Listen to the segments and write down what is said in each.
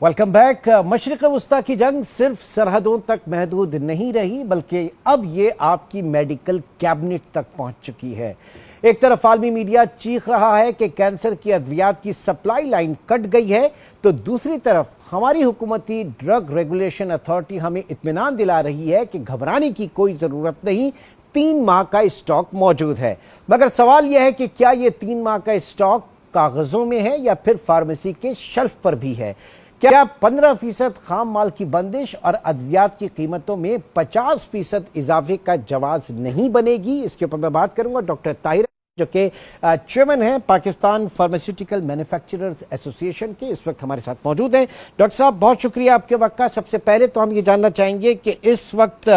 Welcome back. मशरिक़ वस्ता की जंग सिर्फ सरहदों तक महदूद नहीं रही, बल्कि अब ये आपकी मेडिकल कैबिनेट तक पहुंच चुकी है। एक तरफ आलमी मीडिया चीख रहा है कि कैंसर की अद्वियात की सप्लाई लाइन कट गई है, तो दूसरी तरफ हमारी हुकूमती ड्रग रेगुलेशन अथॉरिटी हमें इत्मीनान दिला रही है कि घबराने की कोई ज़रूरत नहीं, 3 माह का स्टॉक मौजूद है। मगर सवाल यह है कि क्या ये 3 माह का स्टॉक कागज़ों में है या फिर फार्मेसी के शेल्फ पर भी है? क्या 15% खाम माल की बंदिश और अद्वियात की कीमतों में 50% इजाफे का जवाज नहीं बनेगी? इसके ऊपर मैं बात करूंगा डॉक्टर ताहिर, जो कि चेयरमैन हैं पाकिस्तान फार्मास्यूटिकल मैन्युफैक्चरर्स एसोसिएशन के, इस वक्त हमारे साथ मौजूद हैं। डॉक्टर साहब, बहुत शुक्रिया आपके वक्त का। सबसे पहले तो हम ये जानना चाहेंगे कि इस वक्त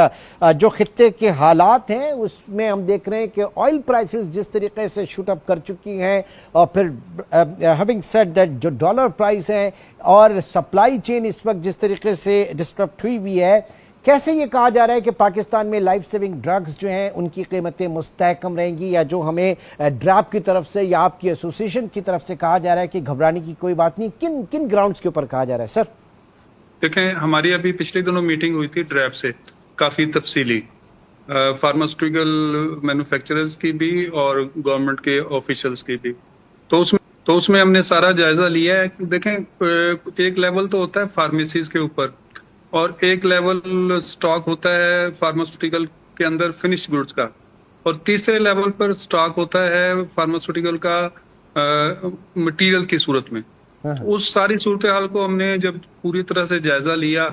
जो खित्ते के हालात हैं उसमें हम देख रहे हैं कि ऑयल प्राइसेस जिस तरीके से शूट अप कर चुकी हैं, और फिर हैविंग सेड दैट जो डॉलर प्राइस है और सप्लाई चेन इस वक्त जिस तरीके से डिस्टर्ब हुई हुई है, कैसे ये कहा जा रहा है कि पाकिस्तान में लाइफ सेविंग ड्रग्स जो हैं उनकी कीमतें मुस्तहकम रहेंगी, या जो हमें ड्रैप की तरफ से या आपकी एसोसिएशन की तरफ से कहा जा रहा है कि घबराने की कोई बात नहीं, किन किन ग्राउंड्स के ऊपर कहा जा रहा है? सर देखें, हमारी अभी पिछले दिनों मीटिंग हुई थी ड्रैप से, काफी तफसीली फार्मास्यूटिकल मैन्युफैक्चरर्स की भी और गवर्नमेंट के ऑफिशियल्स की भी। तो उसमें हमने सारा जायजा लिया है। देखें, एक लेवल तो होता है फार्मेसीज के ऊपर और एक लेवल स्टॉक होता है फार्मास्यूटिकल के अंदर फिनिश गुड्स का, और तीसरे लेवल पर स्टॉक होता है फार्मास्यूटिकल का मटेरियल की सूरत में। उस सारी सूरत हाल को हमने जब पूरी तरह से जायजा लिया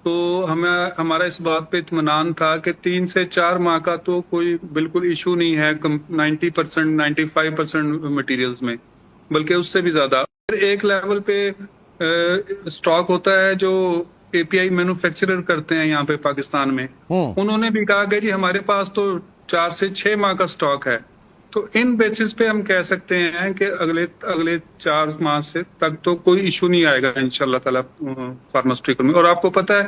तो हमें हमारा इस बात पे इत्मीनान था कि 3 से 4 माह का तो कोई बिल्कुल इशू नहीं है 90% 95% मटेरियल्स में, बल्कि उससे भी ज्यादा। एक लेवल पे स्टॉक होता है जो एपीआई मैन्युफैक्चरर करते हैं यहाँ पे पाकिस्तान में। उन्होंने भी कहा कि जी हमारे पास तो 4 से 6 माह का स्टॉक है। तो इन बेसिस पे हम कह सकते हैं कि अगले 4 माह से तक तो कोई इशू नहीं आएगा इंशाल्लाह ताला फार्मास्यूटिकल में। और आपको पता है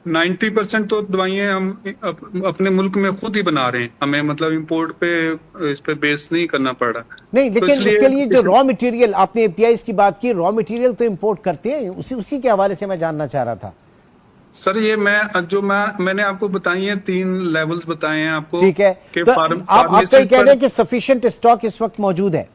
90% तो दवाइयां हम अपने मुल्क में खुद ही बना रहे हैं, हमें मतलब इंपोर्ट पे इस पे बेस नहीं करना पड़ रहा। नहीं, लेकिन तो इसके लिए जो रॉ मटेरियल आपने एपीआई की बात की, रॉ मटेरियल तो इंपोर्ट करते हैं, उसी के हवाले से मैं जानना चाह रहा था। सर ये मैंने आपको बताई है, 3 लेवल्स बताए हैं आपको। ठीक है, तो आप तो ये कह रहे हैं कि सफिशिएंट स्टॉक इस वक्त मौजूद है?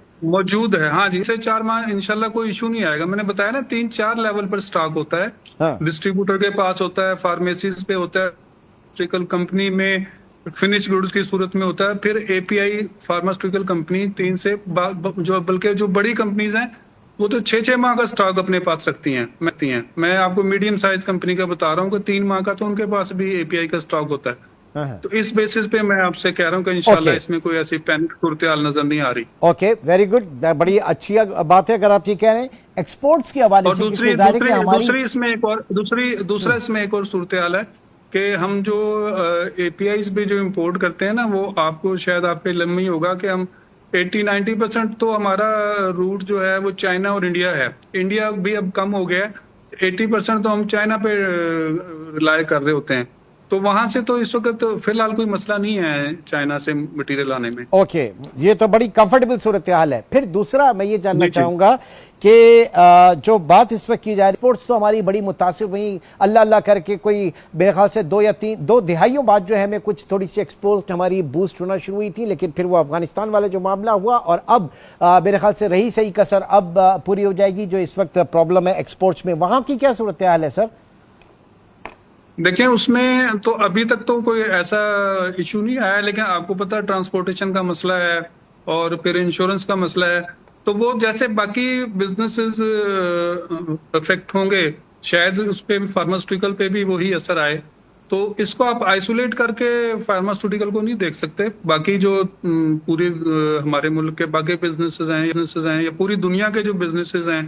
हाँ जी, से 4 माह इंशाल्लाह कोई इशू नहीं आएगा। मैंने बताया ना 3-4 लेवल पर स्टॉक होता है। हाँ। डिस्ट्रीब्यूटर के पास होता है, फार्मेसीज पे होता है, कंपनी में फिनिश गुड्स की सूरत में होता है, फिर एपीआई फार्मास्यूटिकल कंपनी 3 से बल्कि जो बड़ी कंपनीज हैं वो तो 6-6 माह का स्टॉक अपने पास रखती हैं। मैं आपको मीडियम साइज कंपनी का बता रहा हूँ कि 3 माह का तो उनके पास भी एपीआई का स्टॉक होता है। तो इस बेसिस पे मैं आपसे कह रहा हूँ कि इंशाल्लाह इसमें कोई ऐसी पैनिक सूरत हाल नजर नहीं आ रही। ओके, वेरी गुड, बड़ी अच्छी बात है अगर आप ये कह रहे हैं। एक्सपोर्ट्स की हवाले से दूसरा इसमें एक और सूरत हाल है कि हम जो एपीआई भी जो इम्पोर्ट करते हैं ना, वो आपको शायद आपके लम्बी होगा कि हम 80-90% तो हमारा रूट जो है वो चाइना और इंडिया है। इंडिया भी अब कम हो गया है, 80% तो हम चाइना पे रिलाय कर रहे होते हैं। तो वहां से तो इस वक्त तो फिलहाल कोई मसला नहीं है चाइना से मटेरियल आने में। ओके, ये तो बड़ी कंफर्टेबल सूरत हाल है। फिर दूसरा मैं ये जानना चाहूंगा कि जो बात इस वक्त की जा रही है, एक्सपोर्ट्स तो हमारी बड़ी मुतासिर हुई, अल्लाह अल्लाह करके कोई मेरे ख्याल से 2 दिहाइयों बाद जो है हमें कुछ थोड़ी सी एक्सपोर्ट हमारी बूस्ट होना शुरू हुई थी, लेकिन फिर वो अफगानिस्तान वाला जो मामला हुआ और अब मेरे ख्याल से रही सही कसर अब पूरी हो जाएगी। जो इस वक्त प्रॉब्लम है एक्सपोर्ट्स में, वहां की क्या सूरत हाल है सर? देखिए, उसमें तो अभी तक तो कोई ऐसा इशू नहीं आया, लेकिन आपको पता है ट्रांसपोर्टेशन का मसला है और फिर इंश्योरेंस का मसला है। तो वो जैसे बाकी बिजनेसेस अफेक्ट होंगे, शायद उस पे फार्मास्यूटिकल पे भी वही असर आए। तो इसको आप आइसोलेट करके फार्मास्यूटिकल को नहीं देख सकते। बाकी जो पूरी हमारे मुल्क के बाकी बिजनेसेस हैं या पूरी दुनिया के जो बिजनेसेस हैं,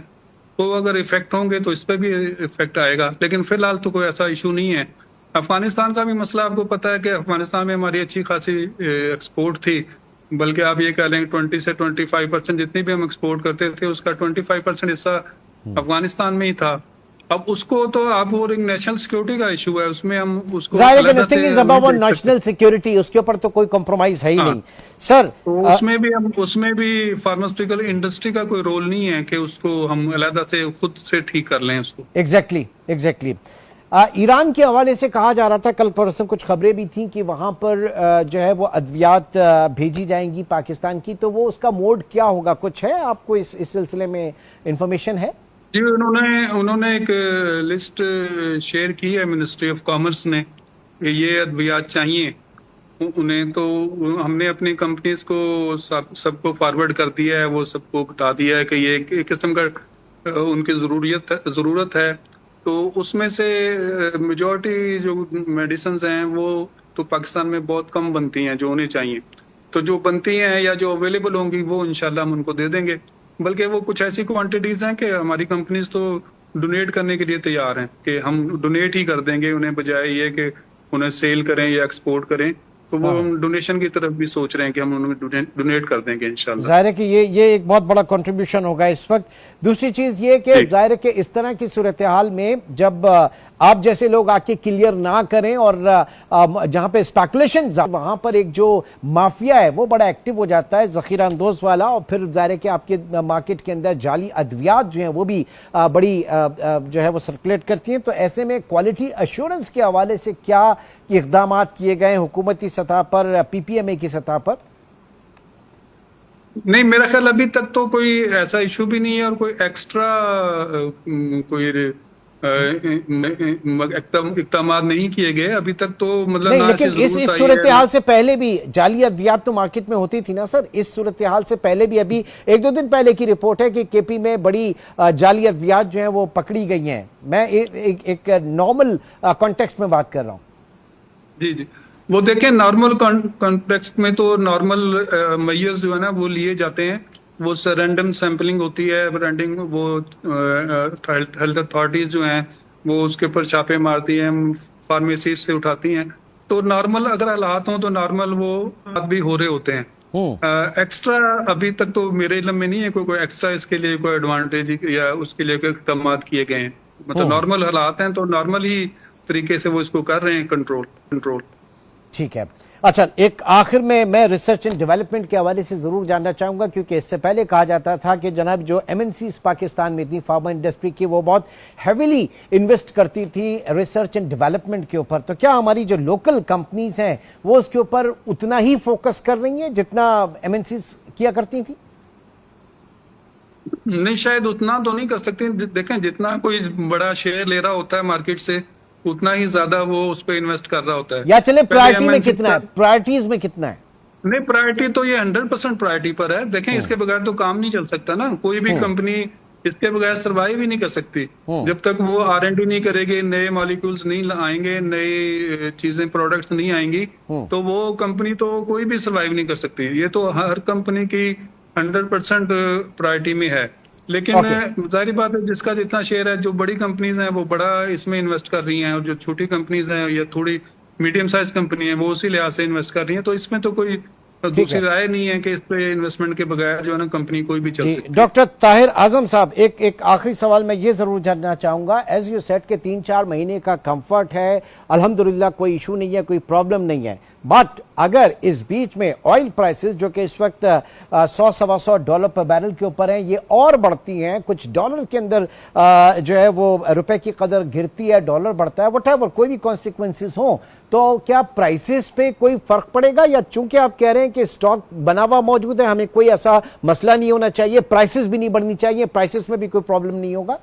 तो अगर इफेक्ट होंगे तो इस पे भी इफेक्ट आएगा। लेकिन फिलहाल तो कोई ऐसा इशू नहीं है। अफगानिस्तान का भी मसला आपको पता है कि अफगानिस्तान में हमारी अच्छी खासी एक्सपोर्ट थी, बल्कि आप ये कह लें 20 से 25% जितनी भी हम एक्सपोर्ट करते थे उसका 25% हिस्सा अफगानिस्तान में ही था। अब उसको तो आप वो एक नेशनल सिक्योरिटी का इशू है, उसमें हम उसको जाहिर है कि अलग नथिंग से इज नहीं अबाउट देख सकते। नेशनल सिक्योरिटी, उसके ऊपर तो कोई कॉम्प्रोमाइज है ही हाँ, नहीं सर। तो उसमें भी फार्मास्यूटिकल इंडस्ट्री का कोई रोल नहीं है कि उसको हम अलग से खुद से ठीक कर लें उसको। Exactly exactly. ईरान के हवाले से कहा जा रहा था, कल परसों कुछ खबरें भी थी कि वहां पर जो है वो अद्वियात भेजी जाएंगी पाकिस्तान की, तो वो उसका मोड क्या होगा, कुछ है आपको इस सिलसिले में इंफॉर्मेशन है? जी, उन्होंने एक लिस्ट शेयर की है मिनिस्ट्री ऑफ कॉमर्स ने, ये अद्वियात चाहिए उन्हें, तो हमने अपनी कंपनीज को सबको फॉरवर्ड कर दिया है, वो सबको बता दिया है कि ये एक किस्म का उनकी जरूरत है। तो उसमें से मेजॉरिटी जो मेडिसिन हैं वो तो पाकिस्तान में बहुत कम बनती हैं जो उन्हें चाहिए, तो जो बनती हैं या जो अवेलेबल होंगी वो इंशाल्लाह हम उनको दे देंगे। बल्कि वो कुछ ऐसी क्वांटिटीज हैं कि हमारी कंपनीज तो डोनेट करने के लिए तैयार हैं कि हम डोनेट ही कर देंगे उन्हें, बजाय ये कि उन्हें सेल करें या एक्सपोर्ट करें। तो वो हम डोनेशन की तरफ भी सोच रहे हैं कि हम उन्हें डोनेट कर देंगे इंशाल्लाह। जाहिर है कि ये एक बहुत बड़ा कंट्रीब्यूशन होगा इस वक्त। दूसरी चीज ये कि जाहिर है कि इस तरह की सूरत हाल में जब आप जैसे लोग आके क्लियर ना करें और जहां पे स्पेकुलेशन, वहां पर एक जो माफिया है वो बड़ा एक्टिव हो जाता है, जखीरा अंदोज वाला, और फिर जाहिर है कि आपके मार्केट के अंदर जाली अद्वियात जो है वो भी बड़ी जो है वो सर्कुलेट करती हैं। तो ऐसे में क्वालिटी अश्योरेंस के हवाले से क्या इकदाम किए गए हुकूमती सतह पर, पीपीएमए की सतह पर? नहीं, मेरा ख्याल अभी तक तो कोई ऐसा इशू भी नहीं है और कोई एक्स्ट्रा कोई इकदाम नहीं किए गए अभी तक, तो मतलब नहीं, ना लेकिन ऐसी इस जरूरत आई सूरत है। हाल से पहले भी जाली अद्वियात तो मार्केट में होती थी ना सर। इस सूरत हाल से पहले भी, अभी एक दो दिन पहले की रिपोर्ट है कि केपी में बड़ी जाली अद्वियात जो है वो पकड़ी गई हैं। मैं एक नॉर्मल कॉन्टेक्स्ट में बात कर रहा हूं। जी जी, वो देखें नॉर्मल कॉन्टेक्स्ट में तो नॉर्मल मेजर्स जो है ना वो लिए जाते हैं, वो रैंडम सैंपलिंग होती है, रैंडम वो हेल्थ अथॉरिटीज जो हैं वो उसके ऊपर छापे मारती हैं, फार्मेसी से उठाती हैं। तो नॉर्मल अगर हालात हों तो नॉर्मल वो हाथ भी हो रहे होते हैं। एक्स्ट्रा अभी तक तो मेरे इल्म में नहीं है कोई एक्स्ट्रा इसके लिए कोई एडवांटेज या उसके लिए कोई इकदाम किए गए हैं। मतलब नॉर्मल हालात हैं तो नॉर्मल ही तरीके से वो इसको कर रहे हैं कंट्रोल। ठीक है। अच्छा, एक आखिर में मैं रिसर्च एंड डेवलपमेंट के हवाले से जरूर जानना चाहूंगा, क्योंकि इससे पहले कहा जाता था कि जनाब जो एमएनसीज पाकिस्तान में थी फार्मा इंडस्ट्री की, वो बहुत हैविली इन्वेस्ट करती थी रिसर्च एंड डेवलपमेंट के ऊपर। तो क्या हमारी जो लोकल कंपनीज हैं वो उसके ऊपर उतना ही फोकस कर रही हैं जितना एमएनसीज किया करती थी? नहीं, शायद उतना तो नहीं कर सकते। देखें, जितना कोई बड़ा शेयर ले रहा होता है मार्केट से उतना ही ज्यादा वो उस पर इन्वेस्ट कर रहा होता है। या चले प्रायोरिटी में कितना है, प्रायोरिटीज में कितना है? नहीं, प्रायोरिटी तो ये 100% प्रायोरिटी पर है। देखें, इसके बगैर तो काम नहीं चल सकता ना, कोई भी कंपनी इसके बगैर सर्वाइव ही नहीं कर सकती। जब तक वो R&D नहीं करेगी, नए मॉलिक्यूल्स नहीं आएंगे, नई चीजें प्रोडक्ट्स नहीं आएंगी, तो वो कंपनी तो कोई भी सर्वाइव नहीं कर सकती। ये तो हर कंपनी की 100% प्रायोरिटी में है। लेकिन जाहिर बात है जिसका जितना शेयर है, जो बड़ी कंपनीज हैं वो बड़ा इसमें इन्वेस्ट कर रही हैं, और जो छोटी कंपनीज हैं या थोड़ी मीडियम साइज कंपनी है वो उसी लिहाज से इन्वेस्ट कर रही है। तो इसमें तो कोई दूसरी राय नहीं है कि इस पे इन्वेस्टमेंट के बगैर जो है ना कंपनी कोई भी चल सकती है। डॉक्टर ताहिर आजम साहब, एक आखिरी सवाल मैं ये जरूर जानना चाहूंगा। एज यू सेड के 3-4 महीने का कंफर्ट है, अल्हम्दुलिल्लाह कोई इशू नहीं है, कोई प्रॉब्लम नहीं है, बट अगर इस बीच में ऑयल प्राइसेस जो कि इस वक्त $100-125 पर बैरल के ऊपर हैं, ये और बढ़ती हैं, कुछ डॉलर के अंदर जो है वो रुपए की कदर गिरती है, डॉलर बढ़ता है, व्हाटएवर कोई भी कॉन्सिक्वेंसेस हो, तो क्या प्राइसेस पे कोई फर्क पड़ेगा? या चूंकि आप कह रहे हैं कि स्टॉक बना हुआ मौजूद है, हमें कोई ऐसा मसला नहीं होना चाहिए, प्राइसेस भी नहीं बढ़नी चाहिए, प्राइसेस में भी कोई प्रॉब्लम नहीं होगा?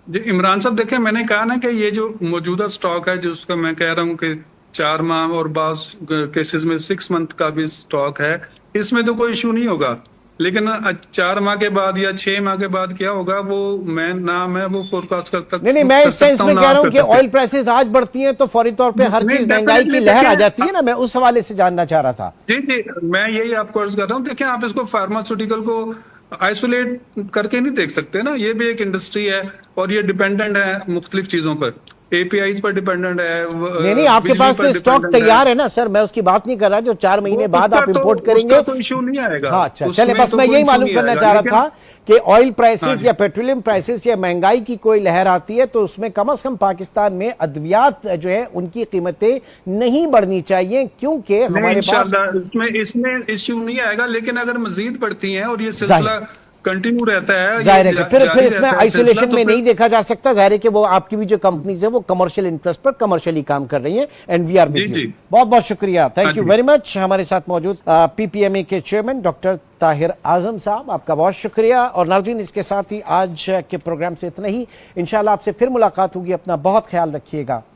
जी इमरान साहब, देखें मैंने कहा ना कि ये जो मौजूदा स्टॉक है, जो उसका मैं कह रहा हूँ कि 4 माह और बाज केसेस में 6 मंथ का भी स्टॉक है, इसमें तो कोई इशू नहीं होगा। लेकिन 4 माह के बाद या 6 माह के बाद क्या होगा वो मैं वो फोरकास्ट कर सकता नहीं, मैं इस सेंस में कह रहा हूं कि ऑयल प्राइसेस आज बढ़ती हैं तो फौरी तौर पे हर चीज महंगाई की लहर आ जाती है ना, मैं उस हवाले से जानना चाह रहा था। जी, मैं यही आपको अर्ज कर रहा हूँ। देखिए, आप इसको फार्मास्यूटिकल को आइसोलेट करके नहीं देख सकते ना, ये भी एक इंडस्ट्री है और ये डिपेंडेंट है मुख्तलिफ चीजों पर। एपीआईज पर डिपेंडेंट है, नहीं, आपके बिजली पास पर तो स्टॉक डिपेंडेंट तैयार है ना सर, मैं उसकी बात नहीं कर रहा, जो 4 महीने बाद आप इंपोर्ट करेंगे उसका तो इशू नहीं आएगा। हाँ अच्छा, उसमें चले, बस तो मैं कोई यही issue मालूम नहीं करना आएगा, चाह रहा लेकिन- था कि ऑयल प्राइसेस हाँ जी। या पेट्रोलियम प्राइसेस या महंगाई की कोई लहर आती है तो उसमें कम से कम पाकिस्तान में अद्वियात जो है उनकी कीमतें नहीं बढ़नी चाहिए, क्योंकि नहीं, हमारे पास इंशाल्लाह इसमें इश्यू नहीं आएगा, लेकिन अगर मजीद बढ़ती हैं और ये सिलसिला कंटिन्यू रहता है, जाहिर है ये कि फिर जारी इसमें रहता है आइसोलेशन सिलसिला, तो में फिर- नहीं देखा जा सकता। जाहिर है कि वो आपकी भी जो कंपनीज है वो कमर्शियल इंटरेस्ट पर कमर्शियली काम कर रही हैं, एंड वी आर विद जी, यू। जी। बहुत बहुत शुक्रिया, थैंक हाँ यू जी। Very much. हमारे साथ मौजूद पीपीएमए के चेयरमैन डॉक्टर ताहिर आजम साहब, आपका बहुत शुक्रिया। और नाज़रीन, इसके साथ ही आज के प्रोग्राम से इतना ही। इंशाल्लाह आपसे फिर मुलाकात होगी, अपना बहुत ख्याल रखिएगा।